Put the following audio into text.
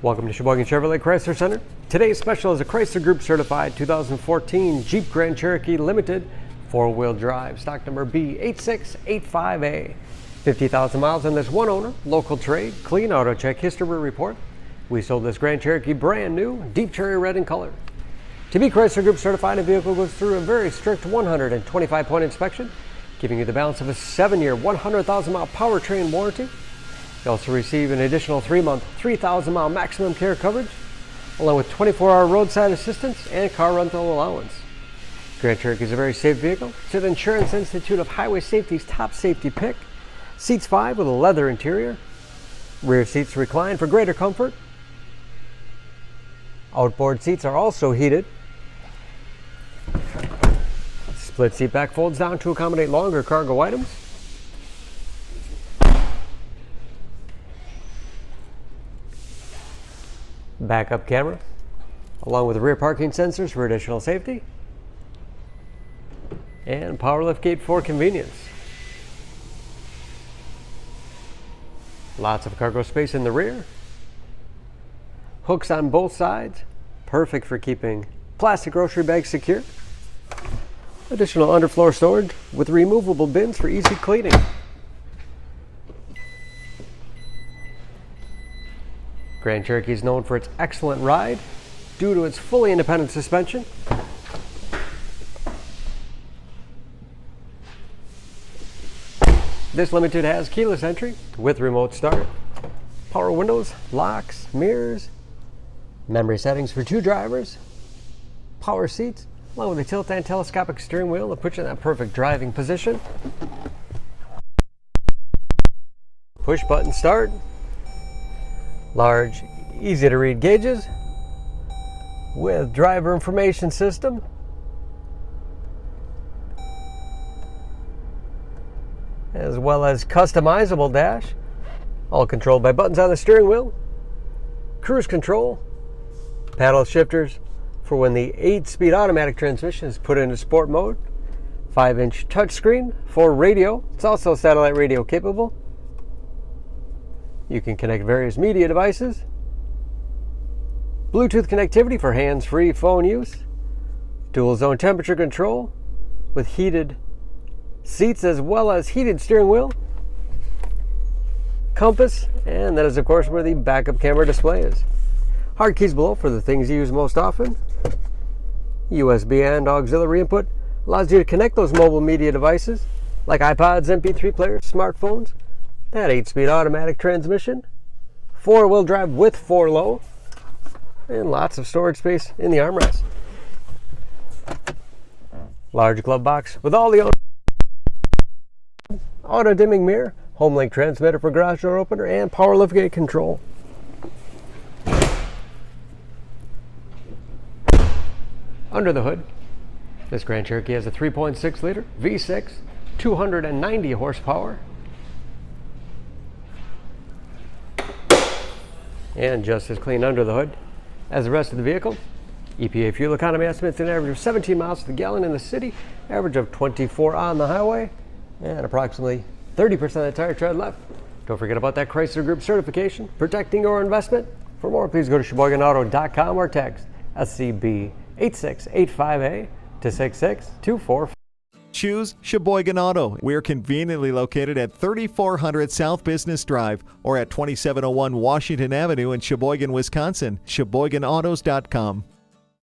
Welcome to Sheboygan Chevrolet Chrysler Center. Today's special is a Chrysler Group certified 2014 Jeep Grand Cherokee Limited 4-wheel drive, stock number B8685A. 50,000 miles on this one owner, local trade, clean auto check history report. We sold this Grand Cherokee brand new, deep cherry red in color. To be Chrysler Group certified, a vehicle goes through a very strict 125-point inspection, giving you the balance of a 7-year, 100,000-mile powertrain warranty. You also receive an additional 3-month, 3,000-mile maximum care coverage, along with 24-hour roadside assistance and car rental allowance. Grand Cherokee is a very safe vehicle. It's an Insurance Institute of Highway Safety's top safety pick. Seats 5 with a leather interior. Rear seats recline for greater comfort. Outboard seats are also heated. Split seat back folds down to accommodate longer cargo items. Backup camera, along with rear parking sensors for additional safety, and power liftgate for convenience. Lots of cargo space in the rear. Hooks on both sides, perfect for keeping plastic grocery bags secure. Additional underfloor storage with removable bins for easy cleaning. Grand Cherokee is known for its excellent ride due to its fully independent suspension. This Limited has keyless entry with remote start, power windows, locks, mirrors, memory settings for 2 drivers, power seats, along with a tilt and telescopic steering wheel to put you in that perfect driving position. Push button start. Large, easy to read gauges with driver information system. As well as customizable dash, all controlled by buttons on the steering wheel. Cruise control, paddle shifters for when the 8-speed automatic transmission is put into sport mode. 5-inch touchscreen for radio. It's also satellite radio capable. You can connect various media devices. Bluetooth connectivity for hands-free phone use. Dual zone temperature control with heated seats as well as heated steering wheel. Compass, and that is of course where the backup camera display is. Hard keys below for the things you use most often. USB and auxiliary input allows you to connect those mobile media devices like iPods, MP3 players, smartphones. That 8-speed automatic transmission, 4-wheel drive with 4-low, and lots of storage space in the armrest. Large glove box with all the auto dimming mirror, home link transmitter for garage door opener, and power liftgate control. Under the hood, this Grand Cherokee has a 3.6-liter V6, 290 horsepower. And just as clean under the hood as the rest of the vehicle. EPA fuel economy estimates an average of 17 miles to the gallon in the city, average of 24 on the highway, and approximately 30% of the tire tread left. Don't forget about that Chrysler Group certification, protecting your investment. For more, please go to SheboyganAuto.com or text SCB8685A to 66245. Choose Sheboygan Auto. We're conveniently located at 3400 South Business Drive or at 2701 Washington Avenue in Sheboygan, Wisconsin. SheboyganAutos.com.